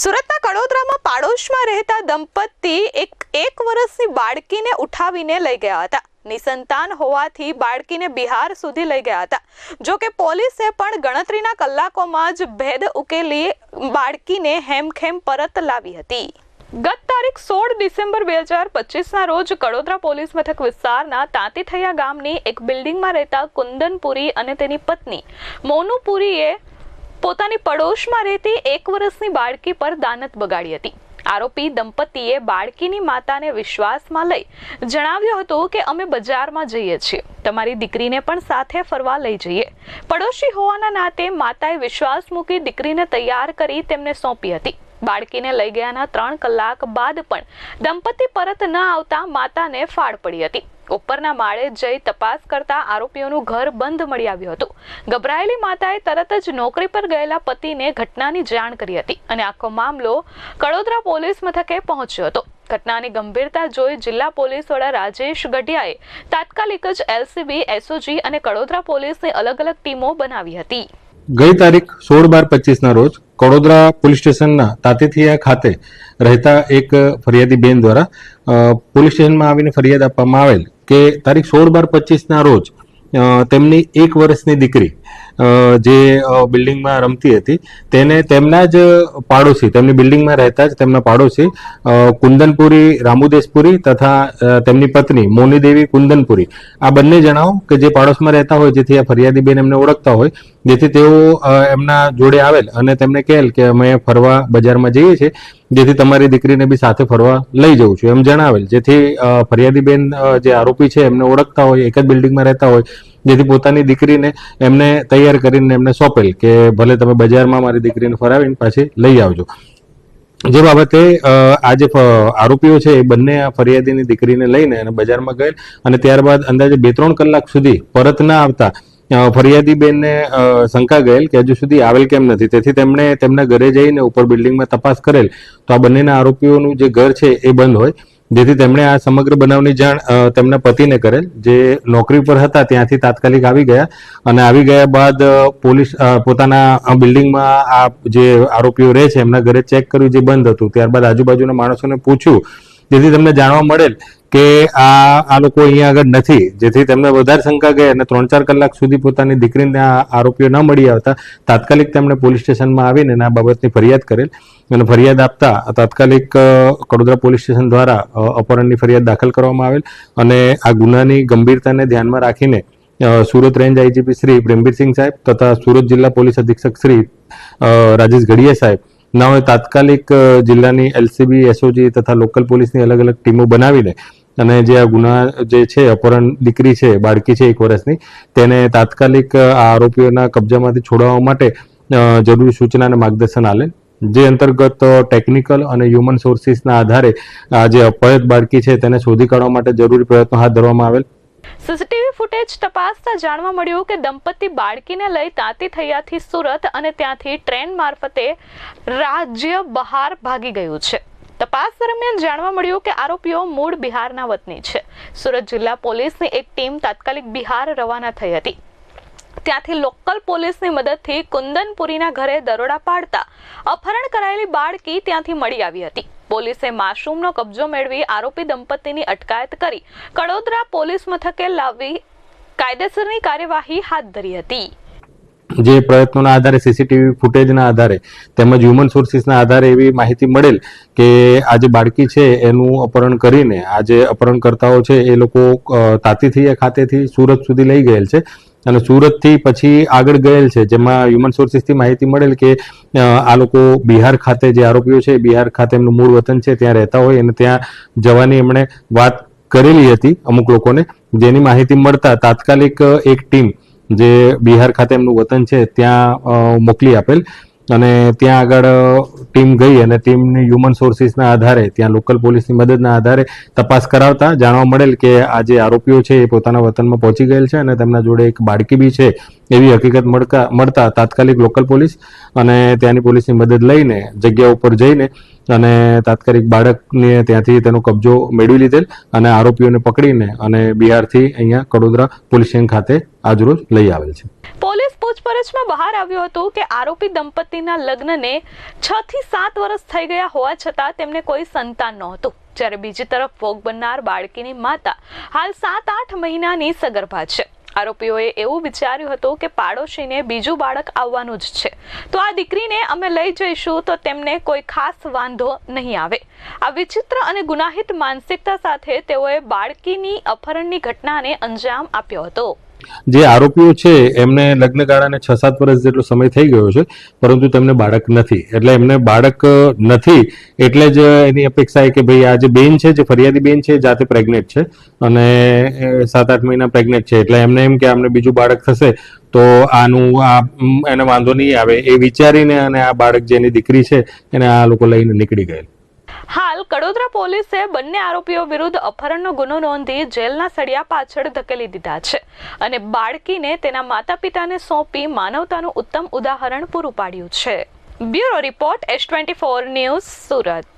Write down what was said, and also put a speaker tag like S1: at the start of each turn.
S1: સુરતના કડોદરામાં પાડોશમાં રહેતા દંપતી એક વર્ષની બાળકીને ઉઠાવીને લઈ ગયા હતા। નિસંતાન હોવાથી બાળકીને બિહાર સુધી લઈ ગયા હતા। જો કે પોલીસે પણ ગણતરીના કલાકોમાં જ ભેદ ઉકેલી બાળકીને હેમખેમ પરત લાવી હતી। ગત તારીખ 16 ડિસેમ્બર 2025ના રોજ કડોદરા પોલીસ મથક વિસ્તારના તાંતીથૈયા ગામની એક બિલ્ડિંગમાં રહેતા કુંદનપુરી અને તેની પત્ની મોનુપુરીએ પોતાની પડોશમાં રહેતી 1 વર્ષની બાળકી પર દાનત બગાડી હતી। આરોપી દંપતીએ બાળકીની માતાને વિશ્વાસમાં લઈ જણાવ્યું હતું કે અમે બજારમાં જઈએ છીએ, તમારી દીકરીને પણ સાથે ફરવા લઈ જઈએ। પડોશી હોવાના નાતે માતાએ વિશ્વાસ મૂકી દીકરીને તૈયાર કરી તેમને સોંપી હતી। બાળકીને લઈ ગયાના 3 કલાક બાદ પણ દંપતી પરત ન આવતા માતાને ફાળ પડી હતી। ઉપરના માળે જઈ તપાસ કરતા આરોપીઓનું ઘર બંધ મળી આવ્યું હતું। ગભરાયેલી માતાએ તરત જ નોકરી પર ગયેલા પતિને ઘટનાની જાણ કરી હતી અને આખો મામલો કડોદરા પોલીસ મથકે પહોંચ્યો હતો। ઘટનાની ગંભીરતા જોઈ જિલ્લા પોલીસ વડા રાજેશ ગઢિયાએ તાત્કાલિક જ એલસીબી, એસઓજી અને કડોદરા પોલીસની અલગ અલગ ટીમો બનાવી હતી।
S2: ગઈ તારીખ 16/12/25ના રોજ કડોદરા પોલીસ સ્ટેશનના તાંતીથૈયા ખાતે રહેતા એક ફરિયાદી બેન દ્વારા પોલીસ સ્ટેશનમાં આવીને ફરિયાદ આપવામાં આવેલ કે તારીખ 16/12/25ના રોજ તેમની 1 વર્ષની દીકરી જે બિલ્ડિંગમાં રમતી હતી તેને તેમના જ પાડોશી, તેમની બિલ્ડિંગમાં રહેતા જ તેમના પાડોશી કુંદનપુરી રામુદેશપુરી તથા તેમની પત્ની મોનીદેવી કુંદનપુરી, આ બંને જણાઓ કે જે પાડોશમાં રહેતા હોય, જેથી આ ફરિયાદી બેન એમને ઓળખતા હોય, જેથી તેઓ એમના જોડે આવેલ અને તેમને કહેલ કે અમે ફરવા બજારમાં જઈએ છીએ, જેથી તમારી દીકરીને બી સાથે ફરવા લઈ જઉં છું એમ જણાવેલ। જેથી ફરિયાદી બેન જે આરોપી છે એમને ઓળખતા હોય, એક જ બિલ્ડિંગમાં રહેતા હોય, જેથી પોતાની દીકરીને એમને તૈયાર કરીને એમને સોંપેલ કે ભલે તમે બજારમાં મારી દીકરીને ફરાવીને પાછી લઈ આવજો। જે બાબતે આ જે આરોપીઓ છે એ બંને આ ફરિયાદીની દીકરીને લઈને અને બજારમાં ગયેલ અને ત્યારબાદ અંદાજે 2-3 કલાક સુધી પરત ના આવતા ફરિયાદી બેનને શંકા ગયેલ કે હજુ સુધી આવેલ કેમ નથી, તેથી તેમણે તેમના ઘરે જઈને ઉપર બિલ્ડિંગમાં તપાસ કરેલ તો આ બંનેના આરોપીઓનું જે ઘર છે એ બંધ હોય, જેથી તેમણે આ સમગ્ર બનાવની જાણ તેમના પતિને કરેલ, જે નોકરી પર હતા ત્યાંથી તાત્કાલિક આવી ગયા અને આવી ગયા બાદ પોલીસ પોતાના બિલ્ડિંગમાં આ જે આરોપીઓ રહે છે એમના ઘરે ચેક કર્યું, જે બંધ હતું। ત્યારબાદ આજુબાજુના માણસોને પૂછ્યું, જેથી તેમને જાણવા મળેલ કે આ લોકો અહીંયા આગળ નથી, જેથી તેમને વધારે શંકા ગઈ અને 3-4 કલાક સુધી પોતાની દીકરીને આ આરોપીઓ ન મળી આવતા તાત્કાલિક તેમણે પોલીસ સ્ટેશનમાં આવીને આ બાબતની ફરિયાદ કરેલ અને ફરિયાદ આપતા તાત્કાલિક કડોદરા પોલીસ સ્ટેશન દ્વારા અપહરણની ફરિયાદ દાખલ કરવામાં આવેલ અને આ ગુનાની ગંભીરતાને ધ્યાનમાં રાખીને સુરત રેન્જ આઈજીપી શ્રી પ્રેમબીરસિંહ સાહેબ તથા સુરત જિલ્લા પોલીસ અધિક્ષક શ્રી રાજેશ ગઢિયા સાહેબ નાઓએ તાત્કાલિક જિલ્લાની એલસીબી, એસઓજી તથા લોકલ પોલીસની અલગ અલગ ટીમો બનાવીને અને જે આ ગુના જે છે અપહરણ દીકરી છે, બાળકી છે 1 વર્ષની, તેને તાત્કાલિક આ આરોપીઓના કબજામાંથી છોડાવવા માટે જરૂરી સૂચના અને માર્ગદર્શન આલે, જે અંતર્ગત ટેકનિકલ અને હ્યુમન સોર્સિસના આધારે આ જે અપહૃત બાળકી છે તેને શોધી કાઢવા માટે જરૂરી પ્રયત્નો હાથ ધરવામાં આવેલ।
S1: સીસીટીવી ફૂટેજ તપાસતા જાણવા મળ્યું કે દંપતી બાળકીને લઈ તાંતીથૈયાથી સુરત અને ત્યાંથી ટ્રેન મારફતે રાજ્ય બહાર ભાગી ગયું છે। તપાસ દરમિયાન જાણવા મળ્યું કે આરોપીઓ મૂળ બિહારના વતની છે। સુરત જિલ્લા પોલીસની એક ટીમ તાત્કાલિક બિહાર રવાના થઈ હતી। ત્યાંથી લોકલ પોલીસની મદદથી કુંદનપુરીના ઘરે દરોડા પાડતા અપહરણ કરાયેલી બાળકી ત્યાંથી મળી આવી હતી। પોલીસે માસૂમનો કબજો મેળવી આરોપી દંપતીની અટકાયત કરી કડોદરા પોલીસ મથકે લાવી કાયદેસરની કાર્યવાહી હાથ ધરી હતી।
S2: જે પ્રયત્નોના આધારે, સીસીટીવી ફૂટેજના આધારે તેમજ હ્યુમન સોર્સિસના આધારે એવી માહિતી મળેલ કે આ જે બાળકી છે એનું અપહરણ કરીને આ જે અપહરણકર્તાઓ છે એ લોકો તાંતીથૈયા ખાતેથી સુરત સુધી લઈ ગયેલ છે અને સુરતથી પછી આગળ ગયેલ છે, જેમાં હ્યુમન સોર્સિસથી માહિતી મળેલ કે આ લોકો બિહાર ખાતે, જે આરોપીઓ છે બિહાર ખાતે એમનું મૂળ વતન છે ત્યાં રહેતા હોય અને ત્યાં જવાની એમણે વાત કરેલી હતી અમુક લોકોને, જેની માહિતી મળતા તાત્કાલિક એક ટીમ જે બિહાર ખાતે એમનું વતન છે ત્યાં મોકલી આપેલ અને ત્યાં આગળ ટીમ ગઈ અને ટીમની હ્યુમન સોર્સિસના આધારે, ત્યાં લોકલ પોલીસની મદદના આધારે તપાસ કરાવતા જાણવા મળેલ કે આ જે આરોપીઓ છે એ પોતાના વતનમાં પહોંચી ગયેલ છે અને તેમના જોડે એક બાળકી બી છે એવી હકીકત મળતા તાત્કાલિક લોકલ પોલીસ અને ત્યાંની પોલીસની મદદ લઈને જગ્યા ઉપર જઈને અને તાત્કાલિક બાળકને ત્યાંથી તેનો કબજો મેળવી લીધેલ અને આરોપીઓને પકડીને અને બિહારથી અહીંયા કડોદરા પોલીસ સ્ટેશન ખાતે આજરોજ લઈ આવેલ છે.
S1: પોલીસ પૂછપરછમાં બહાર આવ્યું હતું કે આરોપી દંપતીના લગ્નને 6 થી 7 વર્ષ થઈ ગયા હોવા છતાં તેમને કોઈ સંતાન નહોતું, જ્યારે બીજી તરફ ભોગ બનનાર બાળકીની માતા હાલ 7-8 મહિનાની સગર્ભા છે. આરોપીઓએ એવું વિચાર્યું હતું કે પાડોશીને બીજું બાળક આવવાનું જ છે, તો આ દીકરીને અમે લઈ જઈશું તો તેમને કોઈ ખાસ વાંધો નહીં આવે. આ વિચિત્ર અને ગુનાહિત માનસિકતા સાથે તેઓએ બાળકીની અપહરણની ઘટનાને અંજામ આપ્યો હતો.
S2: જે આરોપીઓ છે એમને લગ્નગાળાને 6-7 વર્ષ જેટલો સમય થઈ ગયો છે, પરંતુ તેમને બાળક નથી. એટલે એમને બાળક નથી એટલે જ એની અપેક્ષા એ કે ભાઈ આ જે બેન છે, જે ફરિયાદી બેન છે, જાતે પ્રેગ્નેન્ટ છે અને 7-8 મહિના પ્રેગ્નેન્ટ છે, એટલે એમને એમ કે આમને બીજું બાળક થશે તો એને વાંધો નહીં આવે એ વિચારીને અને આ બાળક જેની દીકરી છે એને આ લોકો લઈને નીકળી ગયેલ.
S1: હાલ કડોદરા પોલીસે બંને આરોપીઓ વિરુદ્ધ અપહરણનો ગુનો નોંધી જેલના સળિયા પાછળ ધકેલી દીધા છે અને બાળકીને તેના માતા પિતાને સોંપી માનવતાનું ઉત્તમ ઉદાહરણ પૂરું પાડ્યું છે. Bureau report S24 news, Surat.